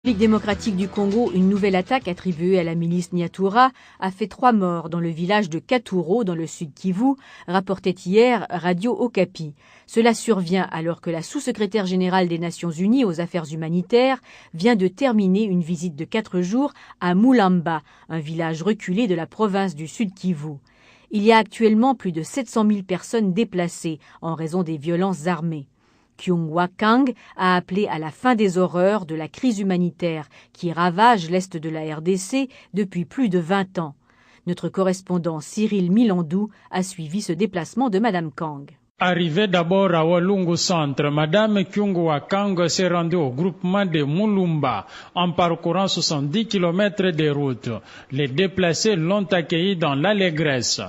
République démocratique du Congo, une nouvelle attaque attribuée à la milice Nyatura a fait 3 morts dans le village de Katuro, dans le sud Kivu, rapportait hier Radio Okapi. Cela survient alors que la sous-secrétaire générale des Nations Unies aux affaires humanitaires vient de terminer une visite de 4 jours à Mulamba, un village reculé de la province du sud Kivu. Il y a actuellement plus de 700 000 personnes déplacées en raison des violences armées. Kyungwa Kang a appelé à la fin des horreurs de la crise humanitaire qui ravage l'est de la RDC depuis plus de 20 ans. Notre correspondant Cyril Milandou a suivi ce déplacement de Madame Kang. Arrivée d'abord à Walungu Centre, Madame Kyungwa Kang s'est rendue au groupement de Mulumba en parcourant 70 km de route. Les déplacés l'ont accueillie dans l'allégresse.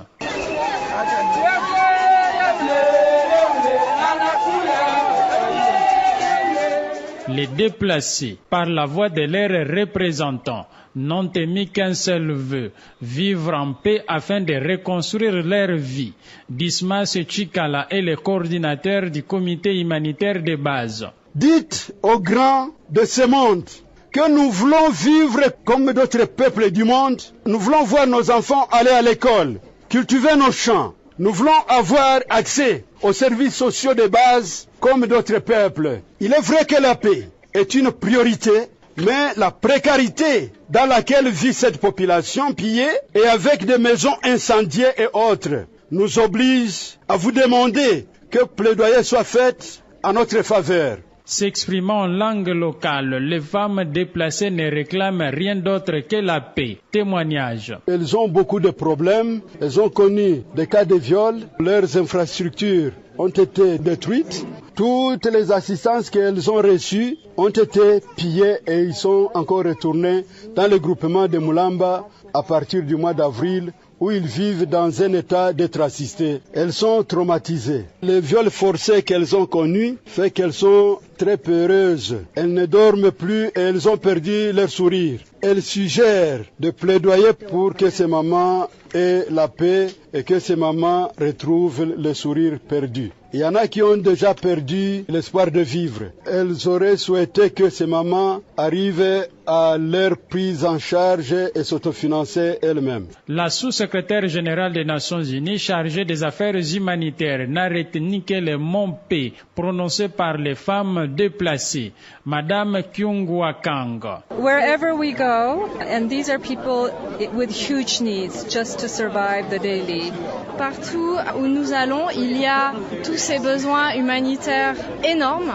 Les déplacés, par la voix de leurs représentants, n'ont émis qu'un seul vœu, vivre en paix afin de reconstruire leur vie. Dismas Chikala est le coordinateur du comité humanitaire de base. Dites aux grands de ce monde que nous voulons vivre comme d'autres peuples du monde. Nous voulons voir nos enfants aller à l'école, cultiver nos champs. Nous voulons avoir accès aux services sociaux de base comme d'autres peuples. Il est vrai que la paix est une priorité, mais la précarité dans laquelle vit cette population pillée et avec des maisons incendiées et autres nous oblige à vous demander que plaidoyer soit fait en notre faveur. S'exprimant en langue locale, les femmes déplacées ne réclament rien d'autre que la paix. Témoignage. Elles ont beaucoup de problèmes, elles ont connu des cas de viol, leurs infrastructures ont été détruites, toutes les assistances qu'elles ont reçues ont été pillées et ils sont encore retournés dans le groupement de Mulamba à partir du mois d'avril, où ils vivent dans un état d'être assistés. Elles sont traumatisées. Les viols forcés qu'elles ont connus fait qu'elles sont très peureuses. Elles ne dorment plus et elles ont perdu leur sourire. Elles suggèrent de plaidoyer pour que ces mamans aient la paix et que ces mamans retrouvent le sourire perdu. Il y en a qui ont déjà perdu l'espoir de vivre. Elles auraient souhaité que ces mamans arrivent à leur prise en charge et s'autofinancer elles-mêmes. La sous-secrétaire générale des Nations Unies chargée des affaires humanitaires n'a retenu que le mot paix prononcé par les femmes déplacées. Madame Kyungwa Kang. Wherever we go, and these are people with huge needs just to survive the daily. Partout où nous allons, il y a tous ces besoins humanitaires énormes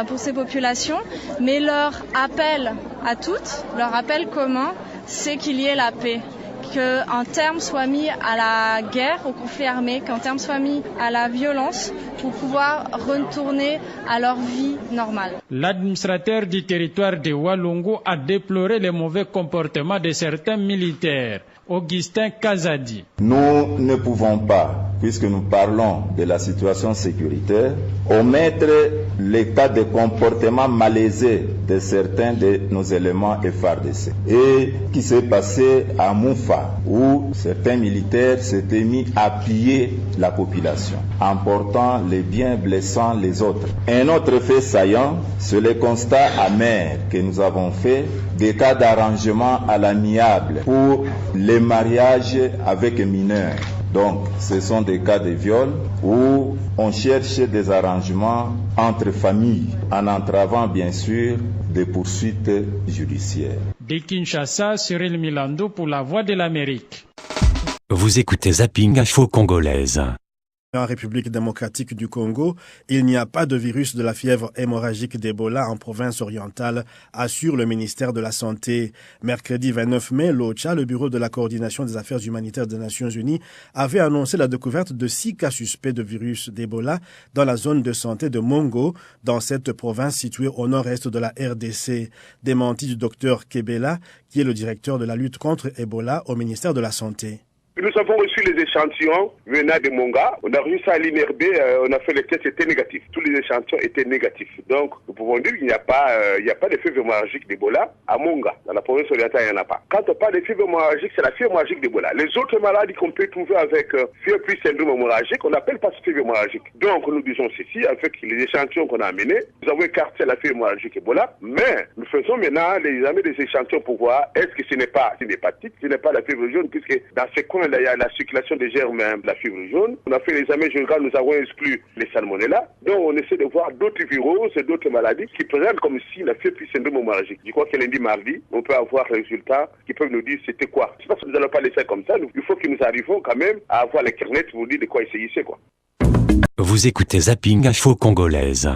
pour ces populations, mais leur appel à toutes, leur appel commun, c'est qu'il y ait la paix. Qu'un terme soit mis à la guerre, au conflit armé, qu'un terme soit mis à la violence pour pouvoir retourner à leur vie normale. L'administrateur du territoire de Walungu a déploré le mauvais comportement de certains militaires. Augustin Kazadi. Nous ne pouvons pas, puisque nous parlons de la situation sécuritaire, omettre l'état de comportement malaisé de certains de nos éléments FARDC. Et qui s'est passé à Moufa, où certains militaires s'étaient mis à piller la population, emportant les biens, blessant les autres. Un autre fait saillant, c'est le constat amer que nous avons fait des cas d'arrangement à l'amiable pour les mariages avec mineurs. Donc, ce sont des cas de viol où on cherche des arrangements entre familles, en entravant bien sûr des poursuites judiciaires. De Kinshasa, Cyril Milandou pour la Voix de l'Amérique. Vous écoutez Zapping Info Congolaise. En République démocratique du Congo, il n'y a pas de virus de la fièvre hémorragique d'Ebola en province orientale, assure le ministère de la Santé. Mercredi 29 mai, l'OCHA, le bureau de la coordination des affaires humanitaires des Nations Unies, avait annoncé la découverte de 6 cas suspects de virus d'Ebola dans la zone de santé de Mongo, dans cette province située au nord-est de la RDC. Démenti du docteur Kebela, qui est le directeur de la lutte contre Ebola au ministère de la Santé. Nous avons reçu les échantillons venant de Monga. On a reçu ça à l'INRB, on a fait les tests, c'était négatif. Tous les échantillons étaient négatifs. Donc, nous pouvons dire qu'il n'y a pas de fièvre hémorragique d'Ebola à Monga. Dans la province orientale, il n'y en a pas. Quand on parle de fièvre hémorragique, c'est la fièvre hémorragique d'Ebola. Les autres maladies qu'on peut trouver avec fièvre plus syndrome hémorragique, on n'appelle pas fièvre hémorragique. Donc, nous disons ceci, avec les échantillons qu'on a amenés, nous avons écarté la fièvre hémorragique Ebola, mais nous faisons maintenant les examens des échantillons pour voir est-ce que ce n'est pas une hépatite, ce n'est pas la fièvre jaune, puisque dans ces coins, il y a la circulation des germes de la fièvre jaune. On a fait l'examen général, nous avons exclu les salmonella. Donc, on essaie de voir d'autres virus et d'autres maladies qui présentent comme si la fièvre plus syndrome hémorragique. Je crois que lundi, mardi, on peut avoir les résultats qui peuvent nous dire c'était quoi. Je pense que nous n'allons pas laisser comme ça. Il faut que nous arrivions quand même à avoir les carnets pour dire de quoi il s'agissait, quoi. Vous écoutez Zapping Info Congolaise.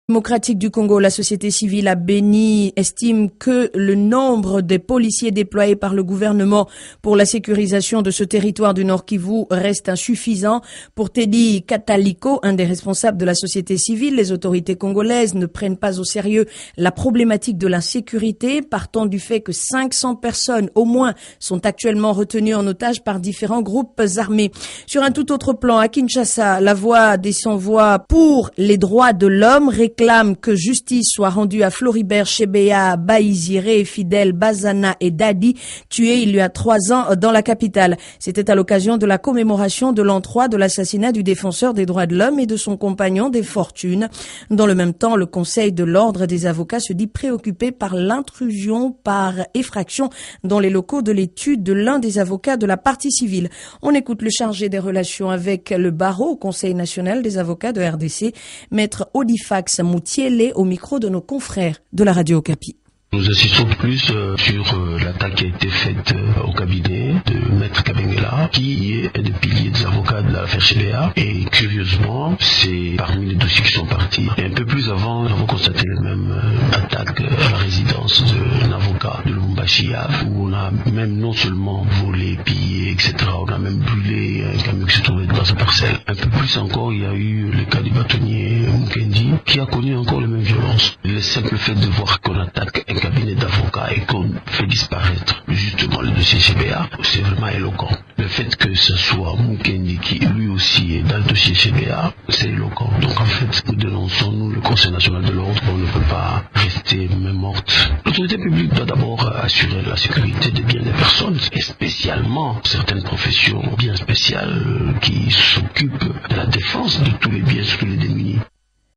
Démocratique du Congo, la société civile à Béni estime que le nombre des policiers déployés par le gouvernement pour la sécurisation de ce territoire du Nord Kivu reste insuffisant. Pour Teddy Kataliko, un des responsables de la société civile, les autorités congolaises ne prennent pas au sérieux la problématique de l'insécurité, partant du fait que 500 personnes au moins sont actuellement retenues en otage par différents groupes armés. Sur un tout autre plan, à Kinshasa, la voix des sans-voix pour les droits de l'homme réclame que justice soit rendue à Floribert Chebeya, Baïziré, Fidel, Bazana et Dadi, tués il y a 3 ans dans la capitale. C'était à l'occasion de la commémoration de l'an 3 de l'assassinat du défenseur des droits de l'homme et de son compagnon des fortunes. Dans le même temps, le Conseil de l'ordre des avocats se dit préoccupé par l'intrusion par effraction dans les locaux de l'étude de l'un des avocats de la partie civile. On écoute le chargé des relations avec le barreau au Conseil national des avocats de RDC, maître Odifax Moutielé, au micro de nos confrères de la radio Okapi. Nous insistons plus sur l'attaque qui a été faite au cabinet de Maître Kabengela, qui est un des piliers des avocats de l'affaire Chebeya. Et curieusement, c'est parmi les dossiers qui sont partis. Et un peu plus avant, nous avons constaté la même attaque à la résidence d'un avocat de Lubumbashi, où on a même non seulement volé, pillé, etc. On a même brûlé un camion qui se trouvait dans sa parcelle. Un peu plus encore, il y a eu le cas du bâtonnier Mukendi, qui a connu encore les mêmes violences. Le simple fait de voir qu'on attaque un cabinet d'avocats et qu'on fait disparaître justement le dossier Chebeya, c'est vraiment éloquent. Le fait que ce soit Mukendi qui lui aussi est dans le dossier Chebeya, c'est éloquent. Donc en fait, nous dénonçons, nous, le Conseil national de l'ordre, on ne peut pas rester main morte. L'autorité publique doit d'abord assurer la sécurité des biens des personnes, et spécialement certaines professions bien spéciales qui s'occupent de la défense de tous les biens, surtout les démunis.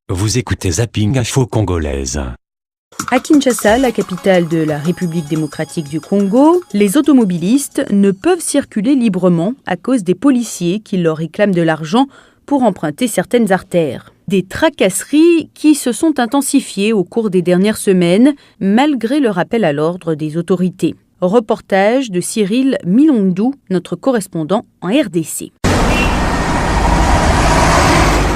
Vous écoutez Zapping Info Congolaise. À Kinshasa, la capitale de la République démocratique du Congo, les automobilistes ne peuvent circuler librement à cause des policiers qui leur réclament de l'argent pour emprunter certaines artères. Des tracasseries qui se sont intensifiées au cours des dernières semaines, malgré le rappel à l'ordre des autorités. Reportage de Cyril Milondou, notre correspondant en RDC.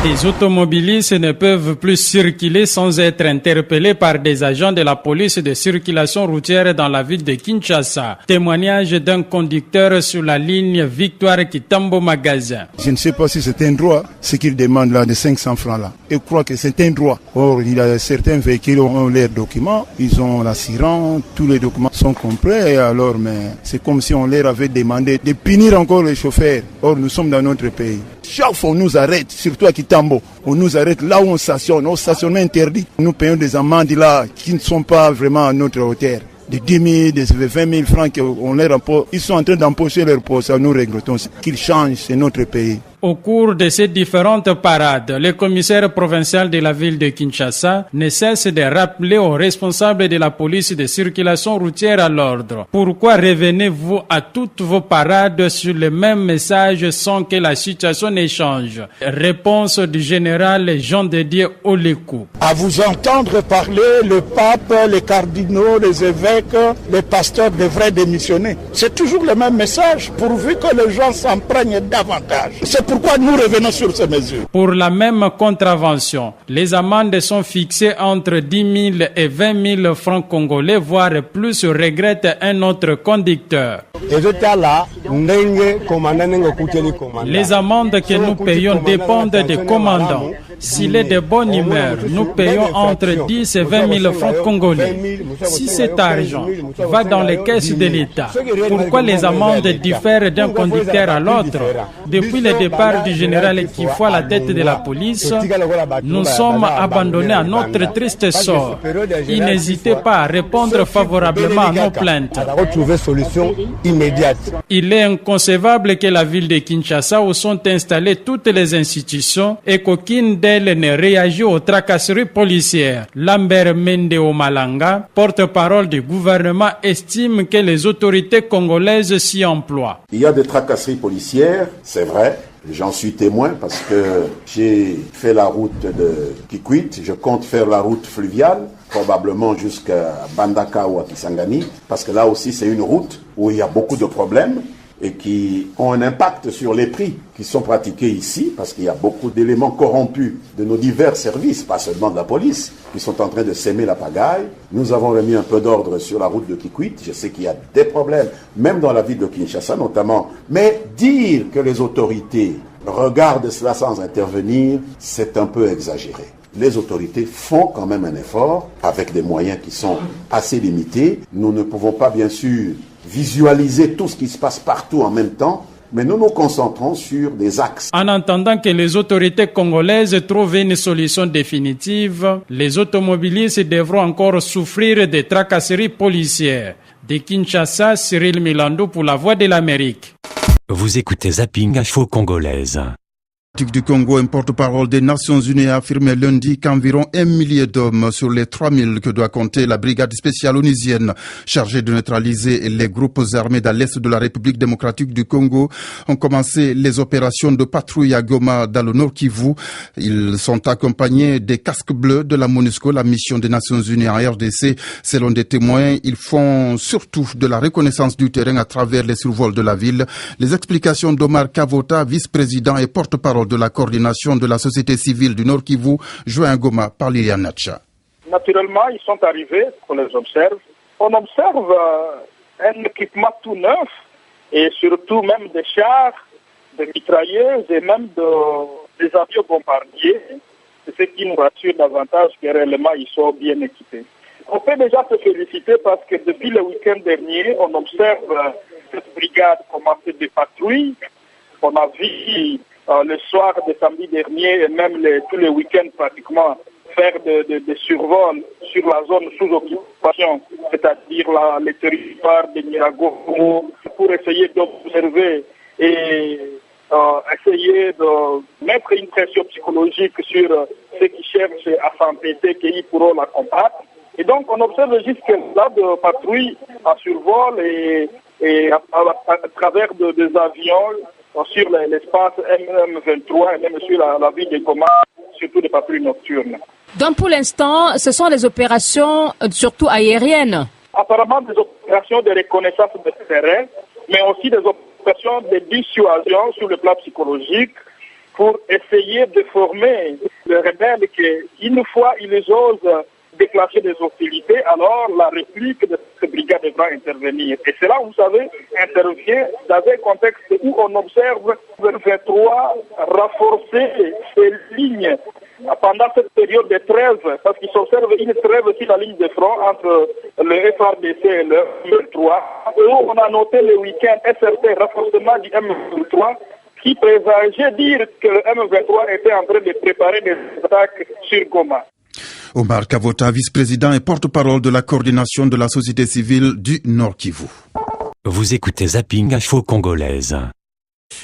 Les automobilistes ne peuvent plus circuler sans être interpellés par des agents de la police de circulation routière dans la ville de Kinshasa. Témoignage d'un conducteur sur la ligne Victoire-Kitambo-Magasin. Je ne sais pas si c'est un droit, ce qu'il demande là, de 500 francs là. Je crois que c'est un droit. Or, il y a certains véhicules ont leurs documents, ils ont l'assurance, tous les documents sont complets, alors, mais c'est comme si on leur avait demandé de punir encore les chauffeurs. Or, nous sommes dans notre pays. Chaque fois on nous arrête, surtout à Kitambo, on nous arrête là où on stationne, au stationnement interdit. Nous payons des amendes là qui ne sont pas vraiment à notre hauteur. Des 10 000, des 20 000 francs qu'on leur empoche. Ils sont en train d'empocher leur poste. Nous regrettons qu'ils changent, c'est notre pays. Au cours de ces différentes parades, le commissaire provincial de la ville de Kinshasa ne cesse de rappeler aux responsables de la police de circulation routière à l'ordre. Pourquoi revenez-vous à toutes vos parades sur le même message sans que la situation ne change? Réponse du général Jean-Dédier Olekou. À vous entendre parler, le pape, les cardinaux, les évêques, les pasteurs devraient démissionner. C'est toujours le même message, pourvu que les gens s'en prennent davantage. C'est pourquoi nous revenons sur ces mesures. Pour la même contravention, les amendes sont fixées entre 10 000 et 20 000 francs congolais, voire plus, regrette un autre conducteur. Les amendes que nous payons dépendent des commandants. S'il est de bonne humeur, nous payons entre 10 et 20 000 francs congolais. Si cet argent va dans les caisses de l'État, pourquoi les amendes diffèrent d'un conducteur à l'autre? Depuis le départ du général Kifo à la tête de la police, nous sommes abandonnés à notre triste sort. Il n'hésitait pas à répondre favorablement à nos plaintes. Il est inconcevable que la ville de Kinshasa, où sont installées toutes les institutions et qu'aucune d'elles ne réagit aux tracasseries policières. Lambert Mendeo Malanga, porte-parole du gouvernement, estime que les autorités congolaises s'y emploient. Il y a des tracasseries policières, c'est vrai. J'en suis témoin parce que j'ai fait la route de Kikwit, je compte faire la route fluviale, probablement jusqu'à Bandaka ou à Kisangani, parce que là aussi c'est une route où il y a beaucoup de problèmes et qui ont un impact sur les prix qui sont pratiqués ici, parce qu'il y a beaucoup d'éléments corrompus de nos divers services, pas seulement de la police, qui sont en train de s'aimer la pagaille. Nous avons remis un peu d'ordre sur la route de Kikwit. Je sais qu'il y a des problèmes, même dans la ville de Kinshasa notamment. Mais dire que les autorités regardent cela sans intervenir, c'est un peu exagéré. Les autorités font quand même un effort avec des moyens qui sont assez limités. Nous ne pouvons pas, bien sûr, visualiser tout ce qui se passe partout en même temps, mais nous nous concentrons sur des axes. En attendant que les autorités congolaises trouvent une solution définitive, les automobilistes devront encore souffrir des tracasseries policières. De Kinshasa, Cyril Milando pour la Voix de l'Amérique. Vous écoutez Zapping Info Congolaise. Du Congo, un porte-parole des Nations Unies a affirmé lundi qu'environ 1 millier d'hommes sur les 3000 que doit compter la brigade spéciale onusienne chargée de neutraliser les groupes armés dans l'est de la République démocratique du Congo ont commencé les opérations de patrouille à Goma dans le Nord Kivu. Ils sont accompagnés des casques bleus de la MONUSCO, la mission des Nations Unies en RDC. Selon des témoins, ils font surtout de la reconnaissance du terrain à travers les survols de la ville. Les explications d'Omar Kavota, vice-président et porte-parole de la coordination de la société civile du Nord Kivu, joint à Goma par Liliane Natcha. Naturellement, ils sont arrivés, on les observe. On observe un équipement tout neuf et surtout même des chars, des mitrailleuses et même des avions bombardiers. C'est ce qui nous rassure davantage que réellement ils sont bien équipés. On peut déjà se féliciter parce que depuis le week-end dernier, on observe cette brigade commencer des patrouilles. On a vu le soir de samedi dernier et même tous les week-ends pratiquement faire des survols sur la zone sous occupation, c'est-à-dire les territoires de Nyiragongo, pour essayer d'observer et essayer de mettre une pression psychologique sur ceux qui cherchent à s'entêter, qu'ils pourront la combattre. Et donc on observe jusque-là de patrouilles en survol et à travers des avions sur l'espace M23 et même sur la ville de Goma, surtout des patrouilles nocturnes. Donc pour l'instant, ce sont des opérations surtout aériennes. Apparemment des opérations de reconnaissance de terrain, mais aussi des opérations de dissuasion sur le plan psychologique pour essayer de former les rebelles qu'une fois ils osent déclencher des hostilités, alors la réplique de cette brigade devra intervenir. Et cela, vous savez, intervient dans un contexte où on observe le 23 renforcer ses lignes pendant cette période de trêve, parce qu'il s'observe une trêve sur la ligne de front entre le FRDC et le M23, où on a noté le week-end un certain renforcement du M23 qui présageait dire que le M23 était en train de préparer des attaques sur Goma. Omar Kavota, vice-président et porte-parole de la coordination de la société civile du Nord Kivu. Vous écoutez Zapping Info Congolaise.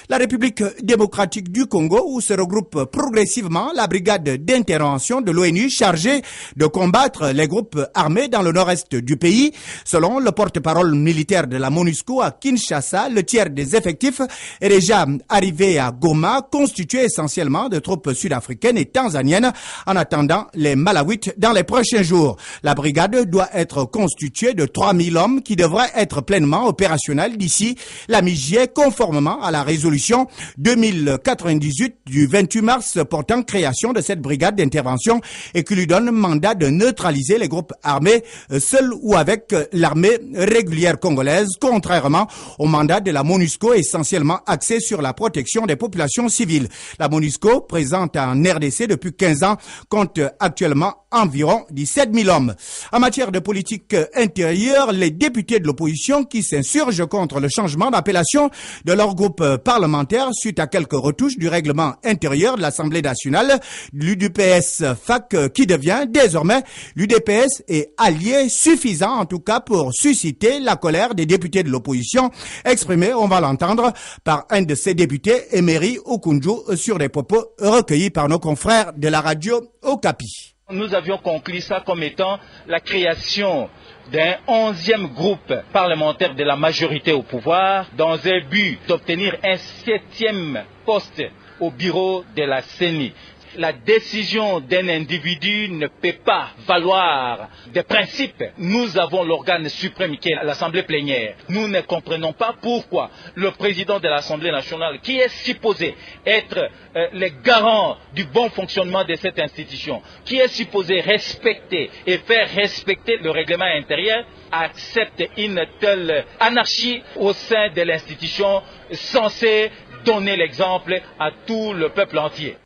La République démocratique du Congo, où se regroupe progressivement la brigade d'intervention de l'ONU chargée de combattre les groupes armés dans le nord-est du pays. Selon le porte-parole militaire de la MONUSCO à Kinshasa, le tiers des effectifs est déjà arrivé à Goma, constitué essentiellement de troupes sud-africaines et tanzaniennes, en attendant les Malawites dans les prochains jours. La brigade doit être constituée de 3000 hommes qui devraient être pleinement opérationnels d'ici la mi-juillet, conformément à la réunion résolution 2098 du 28 mars portant création de cette brigade d'intervention et qui lui donne mandat de neutraliser les groupes armés seuls ou avec l'armée régulière congolaise, contrairement au mandat de la MONUSCO essentiellement axé sur la protection des populations civiles. La MONUSCO, présente en RDC depuis 15 ans, compte actuellement environ 17 000 hommes. En matière de politique intérieure, les députés de l'opposition qui s'insurgent contre le changement d'appellation de leur groupe parlementaire suite à quelques retouches du règlement intérieur de l'Assemblée nationale, l'UDPS FAC qui devient désormais l'UDPS est allié suffisant en tout cas pour susciter la colère des députés de l'opposition exprimée, on va l'entendre, par un de ces députés, Emery Okunju, sur des propos recueillis par nos confrères de la radio Okapi. Nous avions conclu ça comme étant la création d'un 11e groupe parlementaire de la majorité au pouvoir dans un but d'obtenir un 7e poste au bureau de la CENI. La décision d'un individu ne peut pas valoir des principes. Nous avons l'organe suprême qui est l'Assemblée plénière. Nous ne comprenons pas pourquoi le président de l'Assemblée nationale, qui est supposé être le garant du bon fonctionnement de cette institution, qui est supposé respecter et faire respecter le règlement intérieur, accepte une telle anarchie au sein de l'institution censée donner l'exemple à tout le peuple entier.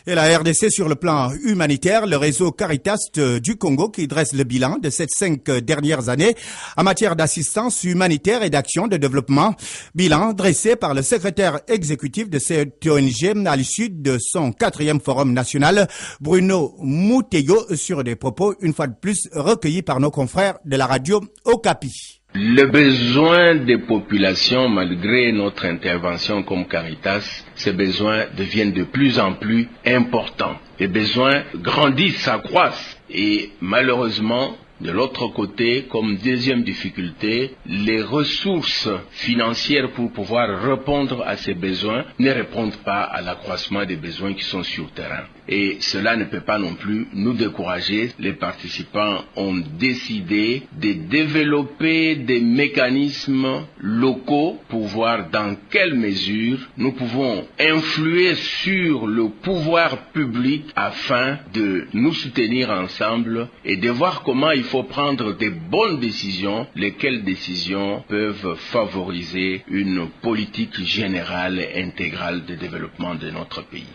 Et la RDC sur le plan humanitaire, le réseau Caritas du Congo qui dresse le bilan de ces 5 dernières années en matière d'assistance humanitaire et d'action de développement. Bilan dressé par le secrétaire exécutif de cette ONG à l'issue de son 4e forum national, Bruno Mouteyo, sur des propos une fois de plus recueillis par nos confrères de la radio Okapi. Le besoin des populations, malgré notre intervention comme Caritas, ces besoins deviennent de plus en plus importants. Les besoins grandissent, s'accroissent et malheureusement, de l'autre côté, comme deuxième difficulté, les ressources financières pour pouvoir répondre à ces besoins ne répondent pas à l'accroissement des besoins qui sont sur le terrain. Et cela ne peut pas non plus nous décourager. Les participants ont décidé de développer des mécanismes locaux pour voir dans quelle mesure nous pouvons influer sur le pouvoir public afin de nous soutenir ensemble et de voir comment il faut prendre des bonnes décisions, lesquelles décisions peuvent favoriser une politique générale et intégrale de développement de notre pays.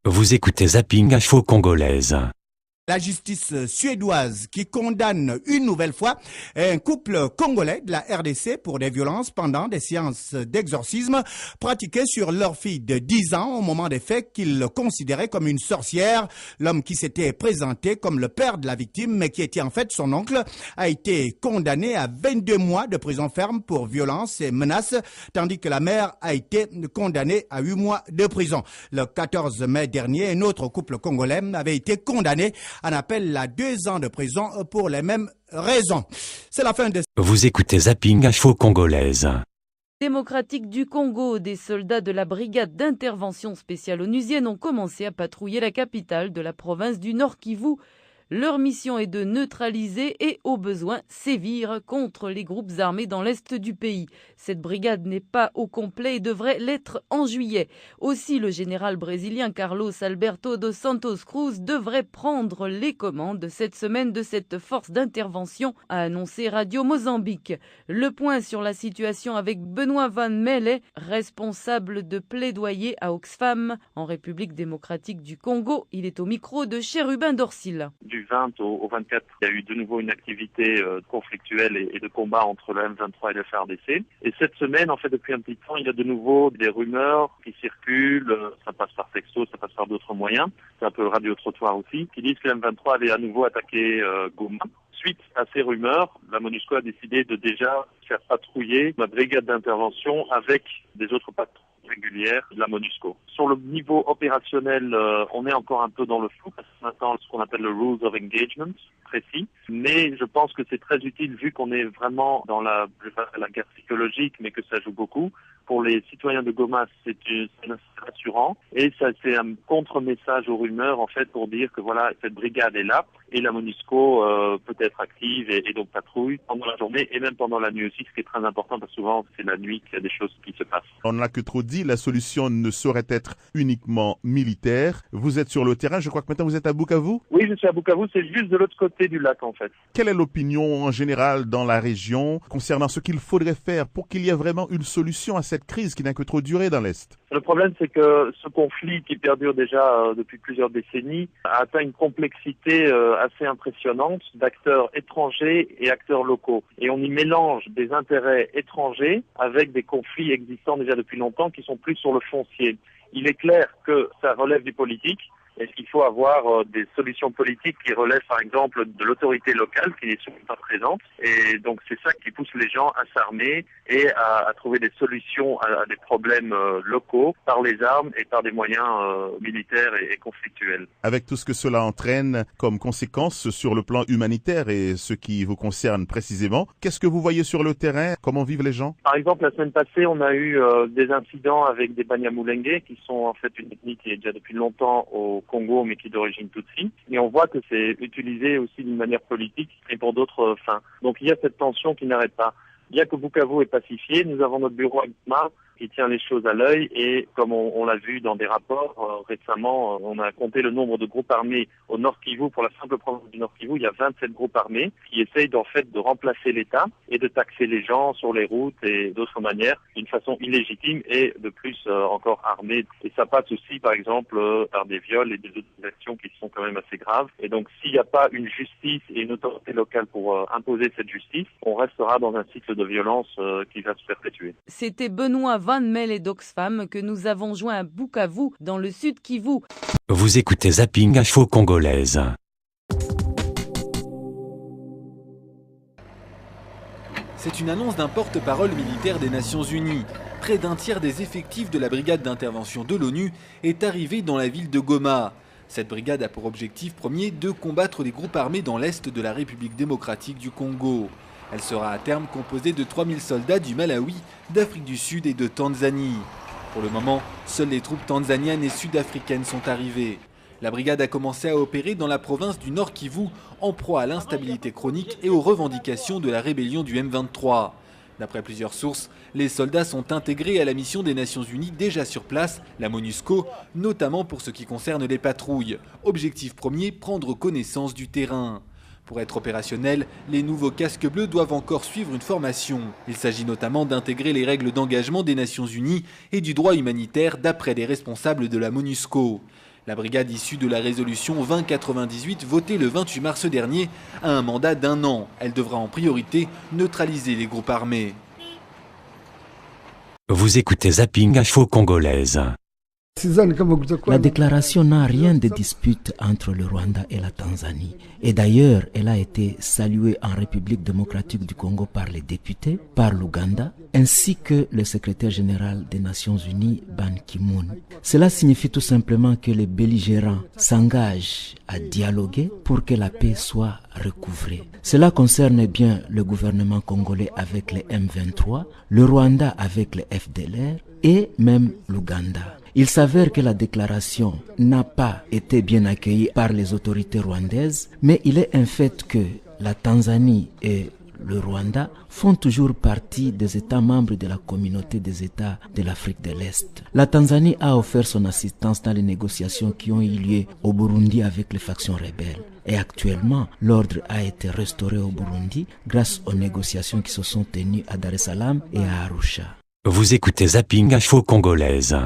Vous écoutez Zapping Info Congolaise. La justice suédoise qui condamne une nouvelle fois un couple congolais de la RDC pour des violences pendant des séances d'exorcisme pratiquées sur leur fille de 10 ans au moment des faits qu'ils considéraient comme une sorcière. L'homme qui s'était présenté comme le père de la victime mais qui était en fait son oncle a été condamné à 22 mois de prison ferme pour violence et menaces tandis que la mère a été condamnée à 8 mois de prison. Le 14 mai dernier, un autre couple congolais avait été condamné en appel à 2 ans de prison pour les mêmes raisons. C'est la fin de... Vous écoutez Zapping Info Congolaise. Démocratique du Congo, des soldats de la brigade d'intervention spéciale onusienne ont commencé à patrouiller la capitale de la province du Nord Kivu. Leur mission est de neutraliser et, au besoin, sévir contre les groupes armés dans l'est du pays. Cette brigade n'est pas au complet et devrait l'être en juillet. Aussi, le général brésilien Carlos Alberto dos Santos Cruz devrait prendre les commandes cette semaine de cette force d'intervention, a annoncé Radio Mozambique. Le point sur la situation avec Benoît Van Melle, responsable de plaidoyer à Oxfam, en République démocratique du Congo. Il est au micro de Chérubin Dorsil. Du 20 au 24, il y a eu de nouveau une activité conflictuelle et de combat entre le M23 et le FARDC. Et cette semaine, en fait, depuis un petit temps, il y a de nouveau des rumeurs qui circulent, ça passe par texto, ça passe par d'autres moyens, c'est un peu le radio-trottoir aussi, qui disent que le M23 allait à nouveau attaquer Goma. Suite à ces rumeurs, la MONUSCO a décidé de déjà faire patrouiller la brigade d'intervention avec des autres patrouilles régulières de la MONUSCO. Sur le niveau opérationnel, on est encore un peu dans le flou parce qu'on attend ce qu'on appelle le Rules of Engagement précis, mais je pense que c'est très utile vu qu'on est vraiment dans la guerre psychologique, mais que ça joue beaucoup. Pour les citoyens de Goma, c'est rassurant et ça c'est un contre-message aux rumeurs en fait pour dire que voilà, cette brigade est là et la MONUSCO peut être active et donc patrouille pendant la journée et même pendant la nuit aussi, ce qui est très important parce que souvent c'est la nuit qu'il y a des choses qui se passent. On n'a que trop dit, la solution ne saurait être uniquement militaire. Vous êtes sur le terrain, je crois que maintenant vous êtes à Bukavu? Oui, je suis à Bukavu, c'est juste de l'autre côté du lac en fait. Quelle est l'opinion en général dans la région concernant ce qu'il faudrait faire pour qu'il y ait vraiment une solution à cette crise qui n'a que trop duré dans l'Est? Le problème, c'est que ce conflit qui perdure déjà depuis plusieurs décennies a atteint une complexité assez impressionnante d'acteurs étrangers et acteurs locaux. Et on y mélange des intérêts étrangers avec des conflits existants déjà depuis longtemps qui sont plus sur le foncier. Il est clair que ça relève du politique. Est-ce qu'il faut avoir des solutions politiques qui relèvent par exemple de l'autorité locale qui n'est souvent pas présente, et donc c'est ça qui pousse les gens à s'armer et à trouver des solutions à des problèmes locaux par les armes et par des moyens militaires et conflictuels. Avec tout ce que cela entraîne comme conséquence sur le plan humanitaire et ce qui vous concerne précisément, qu'est-ce que vous voyez sur le terrain? Comment vivent les gens? Par exemple, la semaine passée, on a eu des incidents avec des Banyamulenge qui sont en fait une ethnie qui est déjà depuis longtemps au Congo, mais qui est d'origine Tutsi. Et on voit que c'est utilisé aussi d'une manière politique et pour d'autres fins. Donc il y a cette tension qui n'arrête pas. Bien que Bukavu est pacifié, nous avons notre bureau à Goma qui tient les choses à l'œil et comme on l'a vu dans des rapports récemment, on a compté le nombre de groupes armés au Nord Kivu. Pour la simple province du Nord Kivu, il y a 27 groupes armés qui essayent en fait de remplacer l'État et de taxer les gens sur les routes et d'autres manières d'une façon illégitime et de plus encore armée. Et ça passe aussi par exemple par des viols et des autres actions qui sont quand même assez graves. Et donc s'il n'y a pas une justice et une autorité locale pour imposer cette justice, on restera dans un cycle de violence qui va se perpétuer. C'était Benoît Van Mel et d'Oxfam que nous avons joint à Bukavu, dans le sud Kivu. Vous écoutez Zapping Info Congolaise. C'est une annonce d'un porte-parole militaire des Nations Unies. Près d'un tiers des effectifs de la brigade d'intervention de l'ONU est arrivé dans la ville de Goma. Cette brigade a pour objectif premier de combattre les groupes armés dans l'est de la République démocratique du Congo. Elle sera à terme composée de 3000 soldats du Malawi, d'Afrique du Sud et de Tanzanie. Pour le moment, seules les troupes tanzaniennes et sud-africaines sont arrivées. La brigade a commencé à opérer dans la province du Nord Kivu, en proie à l'instabilité chronique et aux revendications de la rébellion du M23. D'après plusieurs sources, les soldats sont intégrés à la mission des Nations Unies déjà sur place, la MONUSCO, notamment pour ce qui concerne les patrouilles. Objectif premier, prendre connaissance du terrain. Pour être opérationnels, les nouveaux casques bleus doivent encore suivre une formation. Il s'agit notamment d'intégrer les règles d'engagement des Nations Unies et du droit humanitaire d'après les responsables de la MONUSCO. La brigade issue de la résolution 2098 votée le 28 mars dernier a un mandat d'1 an. Elle devra en priorité neutraliser les groupes armés. Vous écoutez Zapping Info Congolaise. La déclaration n'a rien de dispute entre le Rwanda et la Tanzanie. Et d'ailleurs, elle a été saluée en République démocratique du Congo par les députés, par l'Ouganda, ainsi que le secrétaire général des Nations Unies, Ban Ki-moon. Cela signifie tout simplement que les belligérants s'engagent à dialoguer pour que la paix soit recouvrée. Cela concerne bien le gouvernement congolais avec les M23, le Rwanda avec les FDLR et même l'Ouganda. Il s'avère que la déclaration n'a pas été bien accueillie par les autorités rwandaises, mais il est un fait que la Tanzanie et le Rwanda font toujours partie des États membres de la communauté des États de l'Afrique de l'Est. La Tanzanie a offert son assistance dans les négociations qui ont eu lieu au Burundi avec les factions rebelles. Et actuellement, l'ordre a été restauré au Burundi grâce aux négociations qui se sont tenues à Dar es Salaam et à Arusha. Vous écoutez Zapping Info Congolaise.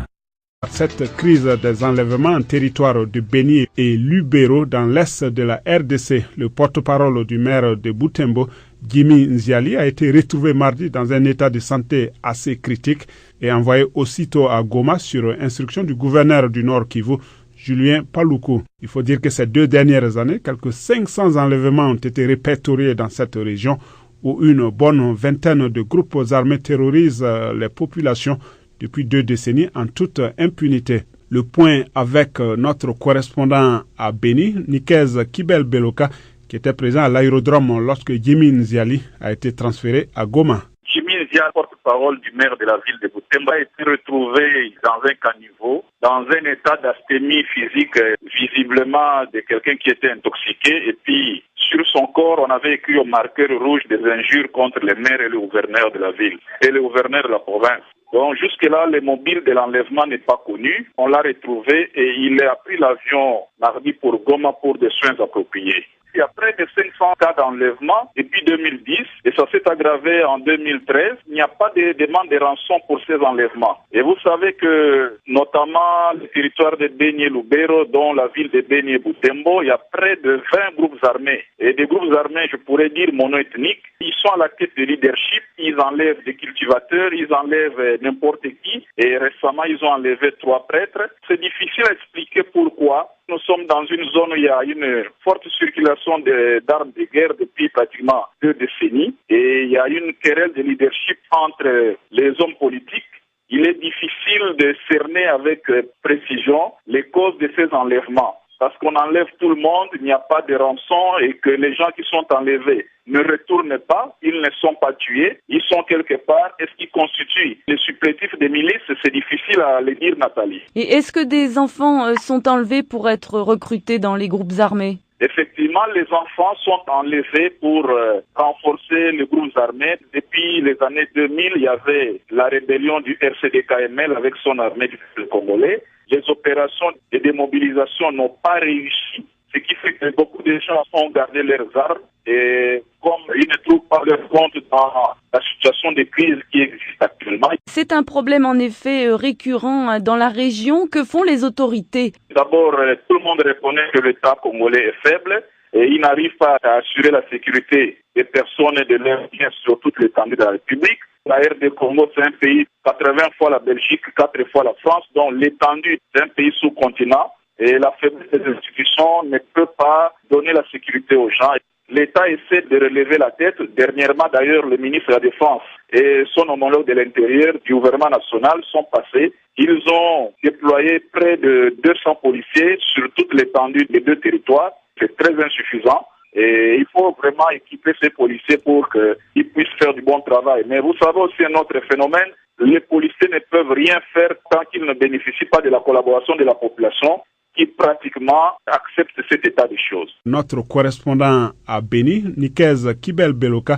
Cette crise des enlèvements en territoire de Beni et Lubero dans l'est de la RDC, le porte-parole du maire de Butembo, Jimmy Nziali, a été retrouvé mardi dans un état de santé assez critique et envoyé aussitôt à Goma sur instruction du gouverneur du Nord Kivu, Julien Paluku. Il faut dire que ces 2 dernières années, quelques 500 enlèvements ont été répertoriés dans cette région où une bonne vingtaine de groupes armés terrorisent les populations depuis 2 décennies en toute impunité. Le point avec notre correspondant à Beni, Nikez Kibel-Beloka, qui était présent à l'aérodrome lorsque Jimmy Nziali a été transféré à Goma. Jimmy Nziali, porte-parole du maire de la ville de Butembo, a été retrouvé dans un caniveau dans un état d'asthénie physique, visiblement de quelqu'un qui était intoxiqué. Et puis, sur son corps, on avait écrit au marqueur rouge des injures contre le maire et le gouverneur de la ville et le gouverneur de la province. Donc jusque-là, le mobile de l'enlèvement n'est pas connu. On l'a retrouvé et il a pris l'avion mardi pour Goma pour des soins appropriés. Il y a près de 500 cas d'enlèvement depuis 2010 et ça s'est aggravé en 2013. Il n'y a pas de demande de rançon pour ces enlèvements. Et vous savez que, notamment le territoire de Beni-Lubero, dont la ville de Beni-Butembo, il y a près de 20 groupes armés. Et des groupes armés, je pourrais dire mono-ethniques, ils sont à la quête de leadership, ils enlèvent des cultivateurs, ils enlèvent n'importe qui. Et récemment, ils ont enlevé 3 prêtres. C'est difficile à expliquer pourquoi. Nous sommes dans une zone où il y a une forte circulation d'armes de guerre depuis pratiquement 2 décennies et il y a une querelle de leadership entre les hommes politiques. Il est difficile de cerner avec précision les causes de ces enlèvements. Parce qu'on enlève tout le monde, il n'y a pas de rançon et que les gens qui sont enlevés ne retournent pas, ils ne sont pas tués, ils sont quelque part. Est-ce qu'ils constituent les supplétifs des milices? C'est difficile à le dire, Nathalie. Et est-ce que des enfants sont enlevés pour être recrutés dans les groupes armés? Effectivement, les enfants sont enlevés pour renforcer les groupes armés. Depuis les années 2000, il y avait la rébellion du RCD-KML avec son armée du peuple congolais. Les opérations de démobilisation n'ont pas réussi, ce qui fait que beaucoup de gens ont gardé leurs armes et comme ils ne trouvent pas leur compte dans la situation de crise qui existe actuellement. C'est un problème en effet récurrent dans la région. Que font les autorités? D'abord, tout le monde reconnaît que l'État congolais est faible et il n'arrive pas à assurer la sécurité des personnes et de leurs biens sur toute l'étendue de la République. La RD Congo, c'est un pays 80 fois la Belgique, 4 fois la France, dont l'étendue, c'est un pays sous-continent. Et la faiblesse des institutions ne peut pas donner la sécurité aux gens. L'État essaie de relever la tête. Dernièrement, d'ailleurs, le ministre de la Défense et son homologue de l'Intérieur du gouvernement national sont passés. Ils ont déployé près de 200 policiers sur toute l'étendue des 2 territoires. C'est très insuffisant. Et il faut vraiment équiper ces policiers pour qu'ils puissent faire du bon travail. Mais vous savez aussi un autre phénomène, les policiers ne peuvent rien faire tant qu'ils ne bénéficient pas de la collaboration de la population qui pratiquement accepte cet état de choses. Notre correspondant à Beni, Nikez Kibel-Beloka.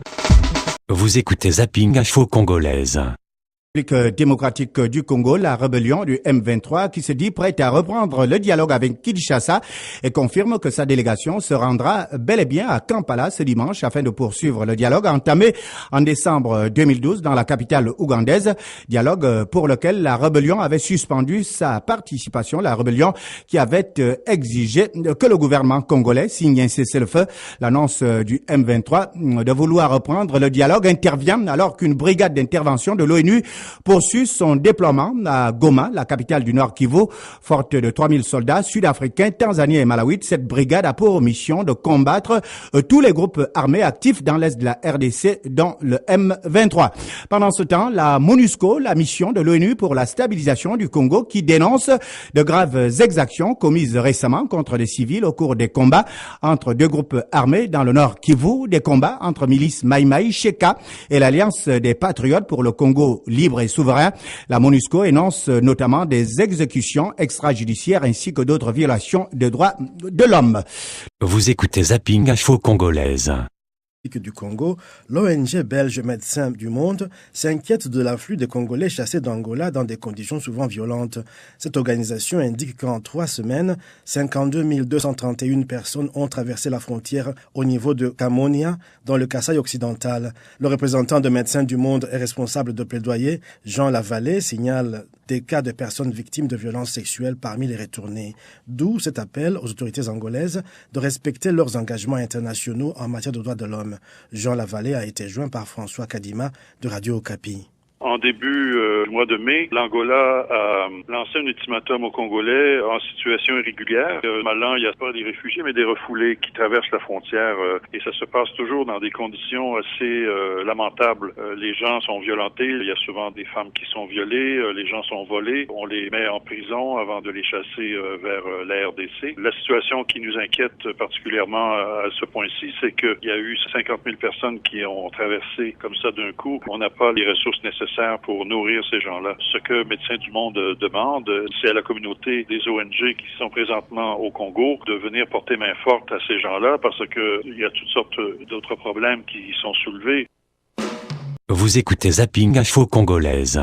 Vous écoutez Zapping Info Congolaise. Démocratique du Congo, la rébellion du M23 qui se dit prête à reprendre le dialogue avec Kinshasa et confirme que sa délégation se rendra bel et bien à Kampala ce dimanche afin de poursuivre le dialogue entamé en décembre 2012 dans la capitale ougandaise. Dialogue pour lequel la rébellion avait suspendu sa participation, la rébellion qui avait exigé que le gouvernement congolais signe un cessez-le-feu. L'annonce du M23 de vouloir reprendre le dialogue intervient alors qu'une brigade d'intervention de l'ONU poursuit son déploiement à Goma, la capitale du Nord Kivu, forte de 3000 soldats sud-africains, tanzaniens et malawites. Cette brigade a pour mission de combattre tous les groupes armés actifs dans l'est de la RDC, dont le M23. Pendant ce temps, la MONUSCO, la mission de l'ONU pour la stabilisation du Congo, qui dénonce de graves exactions commises récemment contre des civils au cours des combats entre 2 groupes armés dans le Nord Kivu, des combats entre milices Maïmaï, Sheka et l'Alliance des Patriotes pour le Congo libre et souverain. La MONUSCO énonce notamment des exécutions extrajudiciaires ainsi que d'autres violations des droits de l'homme. Vous écoutez Zapping Info Congolaise. Du Congo, l'ONG belge Médecins du Monde s'inquiète de l'afflux des Congolais chassés d'Angola dans des conditions souvent violentes. Cette organisation indique qu'en 3 semaines, 52 231 personnes ont traversé la frontière au niveau de Kamonia, dans le Kasaï occidental. Le représentant de Médecins du Monde et responsable de plaidoyer, Jean Lavallée, signale des cas de personnes victimes de violences sexuelles parmi les retournés. D'où cet appel aux autorités angolaises de respecter leurs engagements internationaux en matière de droits de l'homme. Jean Lavallée a été joint par François Kadima de Radio Okapi. En début du mois de mai, l'Angola a lancé un ultimatum aux Congolais en situation irrégulière. Maintenant, il n'y a pas des réfugiés, mais des refoulés qui traversent la frontière. Et ça se passe toujours dans des conditions assez lamentables. Les gens sont violentés. Il y a souvent des femmes qui sont violées. Les gens sont volés. On les met en prison avant de les chasser vers la RDC. La situation qui nous inquiète particulièrement à ce point-ci, c'est qu'il y a eu 50 000 personnes qui ont traversé comme ça d'un coup. On n'a pas les ressources nécessaires faire pour nourrir ces gens-là. Ce que Médecins du Monde demande, c'est à la communauté des ONG qui sont présentement au Congo de venir porter main forte à ces gens-là parce que il y a toutes sortes d'autres problèmes qui sont soulevés. Vous écoutez Zapping Info Congolaise.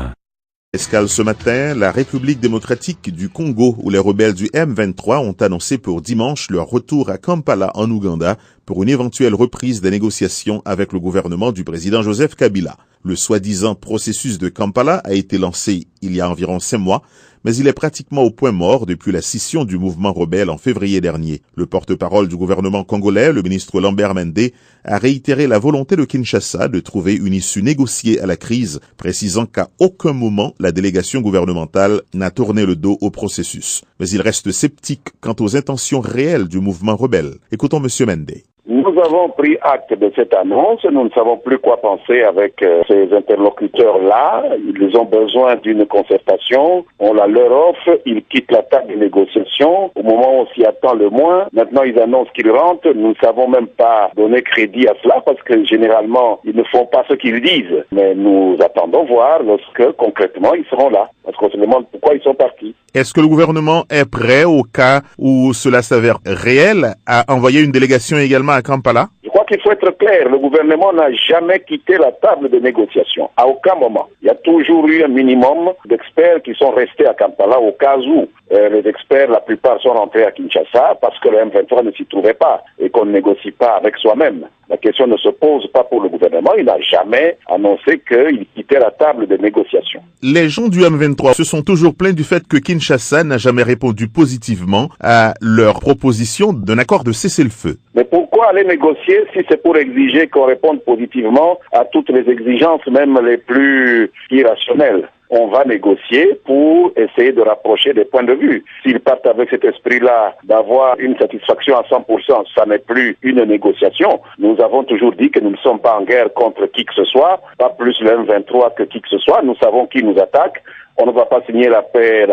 Escale ce matin, la République démocratique du Congo, où les rebelles du M23 ont annoncé pour dimanche leur retour à Kampala en Ouganda pour une éventuelle reprise des négociations avec le gouvernement du président Joseph Kabila. Le soi-disant processus de Kampala a été lancé il y a environ 5 mois, mais il est pratiquement au point mort depuis la scission du mouvement rebelle en février dernier. Le porte-parole du gouvernement congolais, le ministre Lambert Mende, a réitéré la volonté de Kinshasa de trouver une issue négociée à la crise, précisant qu'à aucun moment la délégation gouvernementale n'a tourné le dos au processus. Mais il reste sceptique quant aux intentions réelles du mouvement rebelle. Écoutons M. Mende. Nous avons pris acte de cette annonce. Nous ne savons plus quoi penser avec ces interlocuteurs-là. Ils ont besoin d'une concertation. On la leur offre. Ils quittent la table de négociation au moment où on s'y attend le moins. Maintenant, ils annoncent qu'ils rentrent. Nous ne savons même pas donner crédit à cela parce que généralement, ils ne font pas ce qu'ils disent. Mais nous attendons voir lorsque concrètement ils seront là. Parce qu'on se demande pourquoi ils sont partis. Est-ce que le gouvernement est prêt, au cas où cela s'avère réel, à envoyer une délégation également à Kampala? Je crois qu'il faut être clair. Le gouvernement n'a jamais quitté la table de négociation. À aucun moment. Il y a toujours eu un minimum d'experts qui sont restés à Kampala au cas où les experts, la plupart, sont rentrés à Kinshasa parce que le M23 ne s'y trouvait pas et qu'on ne négocie pas avec soi-même. La question ne se pose pas pour le gouvernement. Il n'a jamais annoncé qu'il quittait la table de négociation. Les gens du M23 se sont toujours plaints du fait que Kinshasa n'a jamais répondu positivement à leur proposition d'un accord de cessez-le-feu. Mais pourquoi aller négocier si c'est pour exiger qu'on réponde positivement à toutes les exigences, même les plus irrationnelles? On va négocier pour essayer de rapprocher des points de vue. S'ils partent avec cet esprit-là d'avoir une satisfaction à 100%, ça n'est plus une négociation. Nous avons toujours dit que nous ne sommes pas en guerre contre qui que ce soit, pas plus le M23 que qui que ce soit. Nous savons qui nous attaque. On ne va pas signer la paix,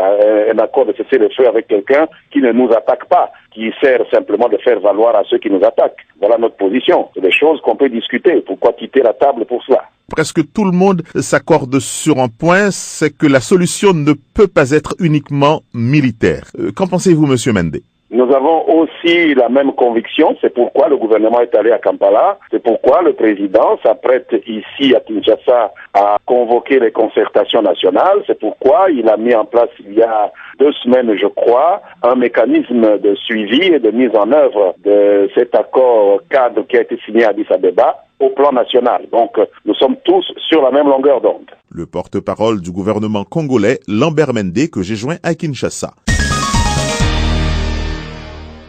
un accord de cessez-le-feu avec quelqu'un qui ne nous attaque pas, qui sert simplement de faire valoir à ceux qui nous attaquent. Voilà notre position. C'est des choses qu'on peut discuter. Pourquoi quitter la table pour cela? Presque tout le monde s'accorde sur un point, c'est que la solution ne peut pas être uniquement militaire. Qu'en pensez-vous, M. Mende? Nous avons aussi la même conviction, c'est pourquoi le gouvernement est allé à Kampala, c'est pourquoi le président s'apprête ici à Kinshasa à convoquer les concertations nationales, c'est pourquoi il a mis en place il y a 2 semaines, je crois, un mécanisme de suivi et de mise en œuvre de cet accord cadre qui a été signé à Addis Abeba au plan national. Donc, nous sommes tous sur la même longueur d'onde. Le porte-parole du gouvernement congolais, Lambert Mende, que j'ai joint à Kinshasa.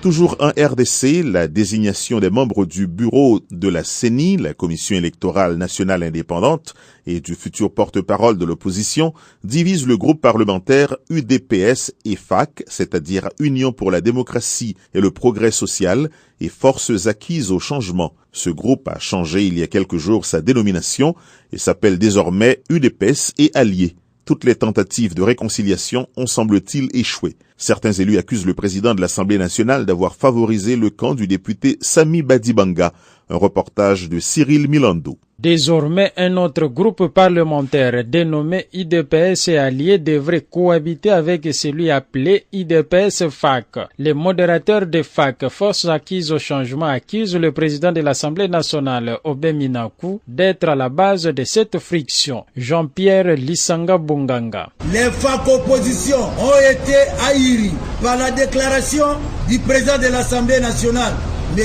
Toujours en RDC, la désignation des membres du bureau de la CENI, la Commission électorale nationale indépendante, et du futur porte-parole de l'opposition, divise le groupe parlementaire UDPS et FAC, c'est-à-dire Union pour la démocratie et le progrès social, et Forces acquises au changement. Ce groupe a changé il y a quelques jours sa dénomination et s'appelle désormais UDPS et Alliés. Toutes les tentatives de réconciliation ont, semble-t-il, échoué. Certains élus accusent le président de l'Assemblée nationale d'avoir favorisé le camp du député Sami Badibanga. Un reportage de Cyril Milando. Désormais, un autre groupe parlementaire dénommé IDPS et Alliés devrait cohabiter avec celui appelé IDPS-FAC. Les modérateurs de FAC, Forces acquises au changement, accusent le président de l'Assemblée nationale, Obé Minakou, d'être à la base de cette friction. Jean-Pierre Lissanga Bunganga. Les FAC opposition ont été ahuris par la déclaration du président de l'Assemblée nationale, M.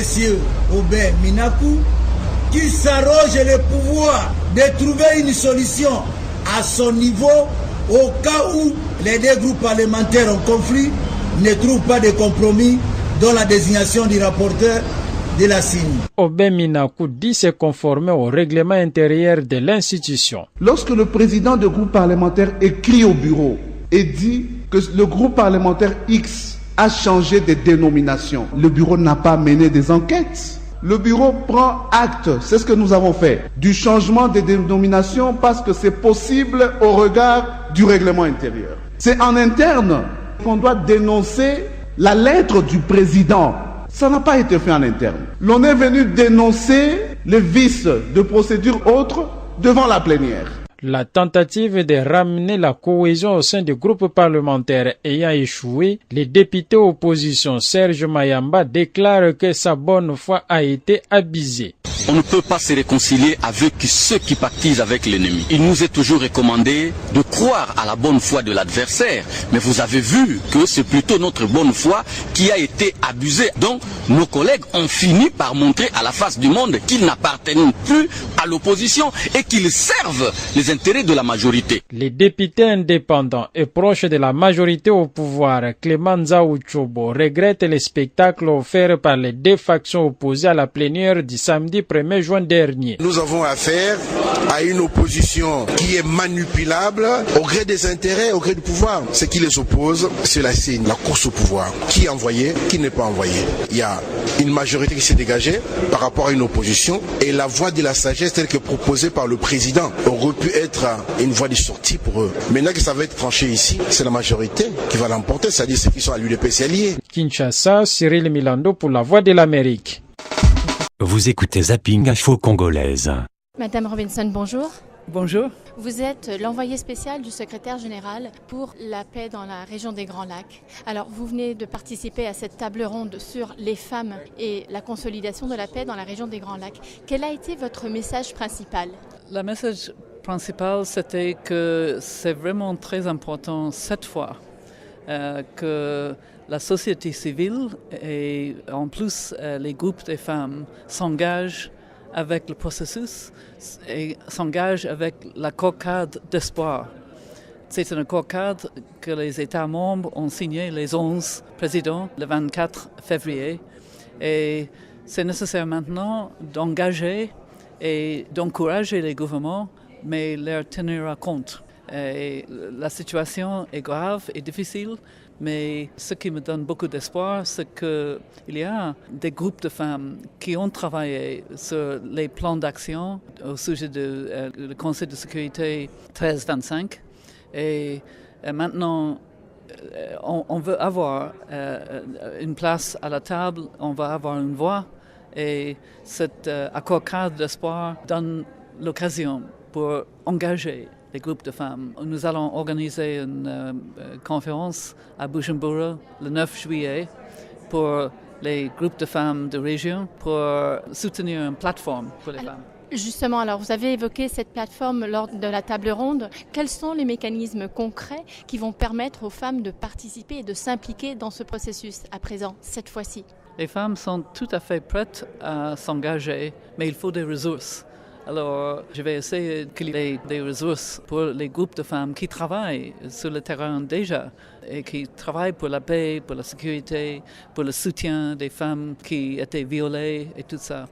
Obé Minakou, qui s'arroge le pouvoir de trouver une solution à son niveau au cas où les 2 groupes parlementaires en conflit ne trouvent pas de compromis dans la désignation du rapporteur de la CENI. Obé Minakou dit se conformer au règlement intérieur de l'institution. Lorsque le président du groupe parlementaire écrit au bureau et dit que le groupe parlementaire X a changé de dénomination, le bureau n'a pas mené des enquêtes. Le bureau prend acte, c'est ce que nous avons fait, du changement de dénomination parce que c'est possible au regard du règlement intérieur. C'est en interne qu'on doit dénoncer la lettre du président. Ça n'a pas été fait en interne. L'on est venu dénoncer les vices de procédure autres devant la plénière. La tentative de ramener la cohésion au sein du groupe parlementaire ayant échoué, le député opposition Serge Mayamba déclare que sa bonne foi a été abusée. On ne peut pas se réconcilier avec ceux qui pactisent avec l'ennemi. Il nous est toujours recommandé de croire à la bonne foi de l'adversaire. Mais vous avez vu que c'est plutôt notre bonne foi qui a été abusée. Donc nos collègues ont fini par montrer à la face du monde qu'ils n'appartiennent plus à l'opposition et qu'ils servent les intérêts de la majorité. Les députés indépendants et proches de la majorité au pouvoir, Clément Nzaouchobo, regrettent les spectacles offerts par les deux factions opposées à la plénière du samedi 1er juin dernier. Nous avons affaire à une opposition qui est manipulable au gré des intérêts, au gré du pouvoir. Ce qui les oppose, c'est la course au pouvoir. Qui est envoyé, qui n'est pas envoyé. Il y a une majorité qui s'est dégagée par rapport à une opposition et la voie de la sagesse telle que proposée par le président aurait pu être une voie de sortie pour eux. Maintenant que ça va être tranché ici, c'est la majorité qui va l'emporter, c'est-à-dire ceux qui sont à l'UDP alliés. Kinshasa, Cyril Milando pour la Voix de l'Amérique. Vous écoutez Zapping Info Congolaise. Madame Robinson, bonjour. Bonjour. Vous êtes l'envoyé spécial du secrétaire général pour la paix dans la région des Grands Lacs. Alors, vous venez de participer à cette table ronde sur les femmes et la consolidation de la paix dans la région des Grands Lacs. Quel a été votre message principal? Le message principal, c'était que c'est vraiment très important cette fois que la société civile et en plus les groupes des femmes s'engagent avec le processus et s'engagent avec l'accord-cadre d'espoir. C'est un accord-cadre que les États membres ont signé, les 11 présidents, le 24 février. Et c'est nécessaire maintenant d'engager et d'encourager les gouvernements, mais leur tenir compte. Et la situation est grave et difficile, mais ce qui me donne beaucoup d'espoir, c'est qu'il y a des groupes de femmes qui ont travaillé sur les plans d'action au sujet du Conseil de sécurité 1325. Et maintenant, on veut avoir une place à la table, on va avoir une voix, et cet accord-cadre d'espoir donne l'occasion pour engager les groupes de femmes. Nous allons organiser une conférence à Bujumbura le 9 juillet pour les groupes de femmes de région pour soutenir une plateforme pour les femmes. Justement, alors vous avez évoqué cette plateforme lors de la table ronde. Quels sont les mécanismes concrets qui vont permettre aux femmes de participer et de s'impliquer dans ce processus à présent, cette fois-ci? Les femmes sont tout à fait prêtes à s'engager, mais il faut des ressources. Alors, je vais essayer qu'il y ait des ressources pour les groupes de femmes qui travaillent sur le terrain déjà et qui travaillent pour la paix, pour la sécurité, pour le soutien des femmes qui étaient violées et tout ça.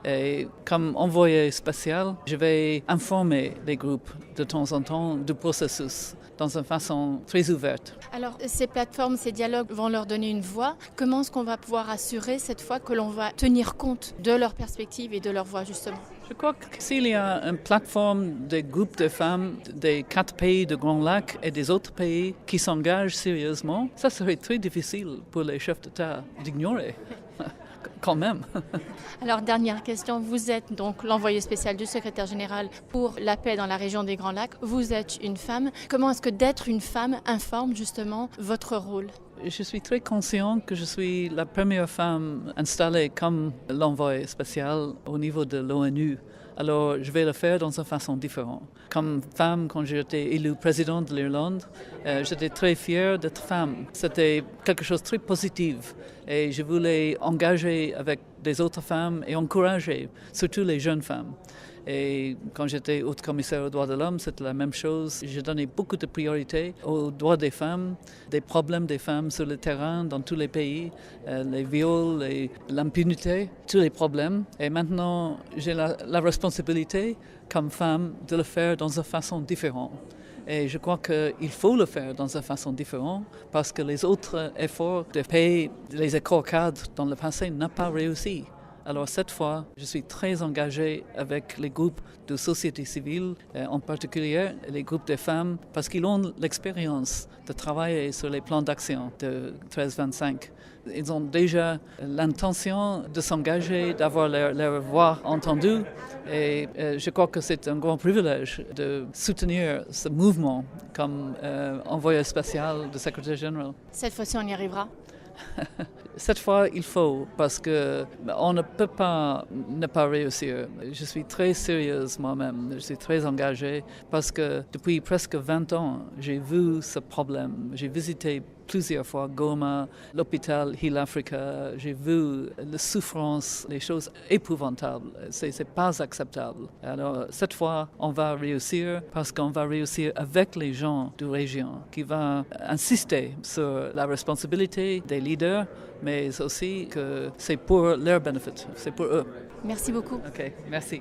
Et comme envoyé spécial, je vais informer les groupes de temps en temps du processus dans une façon très ouverte. Alors, ces plateformes, ces dialogues vont leur donner une voix. Comment est-ce qu'on va pouvoir assurer cette fois que l'on va tenir compte de leurs perspectives et de leur voix, justement? Je crois que s'il y a une plateforme des groupes de femmes des 4 pays de Grands Lacs et des autres pays qui s'engagent sérieusement, ça serait très difficile pour les chefs d'État d'ignorer. Quand même. Alors, dernière question. Vous êtes donc l'envoyé spécial du secrétaire général pour la paix dans la région des Grands Lacs. Vous êtes une femme. Comment est-ce que d'être une femme informe justement votre rôle? Je suis très conscient que je suis la première femme installée comme l'envoyé spécial au niveau de l'ONU. Alors, je vais le faire dans une façon différente. Comme femme, quand j'ai été élue présidente de l'Irlande, j'étais très fière d'être femme. C'était quelque chose de très positif. Et je voulais engager avec des autres femmes et encourager, surtout les jeunes femmes. Et quand j'étais haute commissaire aux droits de l'homme, c'était la même chose. J'ai donné beaucoup de priorité aux droits des femmes, des problèmes des femmes sur le terrain dans tous les pays, les viols, l'impunité, tous les problèmes. Et maintenant, j'ai la responsabilité comme femme de le faire dans une façon différente. Et je crois qu'il faut le faire dans une façon différente parce que les autres efforts de paix, les accords cadres dans le passé n'ont pas réussi. Alors cette fois, je suis très engagé avec les groupes de société civile, en particulier les groupes de femmes, parce qu'ils ont l'expérience de travailler sur les plans d'action de 1325. Ils ont déjà l'intention de s'engager, d'avoir leur voix entendue, et je crois que c'est un grand privilège de soutenir ce mouvement comme envoyé spécial du secrétaire général. Cette fois-ci, on y arrivera? Cette fois, il faut, parce qu'on ne peut pas ne pas réussir. Je suis très sérieuse moi-même, je suis très engagée, parce que depuis presque 20 ans, j'ai vu ce problème. J'ai visité plusieurs fois Goma, l'hôpital Heal Africa. J'ai vu la souffrance, les choses épouvantables. C'est pas acceptable. Alors, cette fois, on va réussir, parce qu'on va réussir avec les gens de la région, qui vont insister sur la responsabilité des leaders, mais aussi que c'est pour leur bénéfice, c'est pour eux. Merci beaucoup. OK, merci.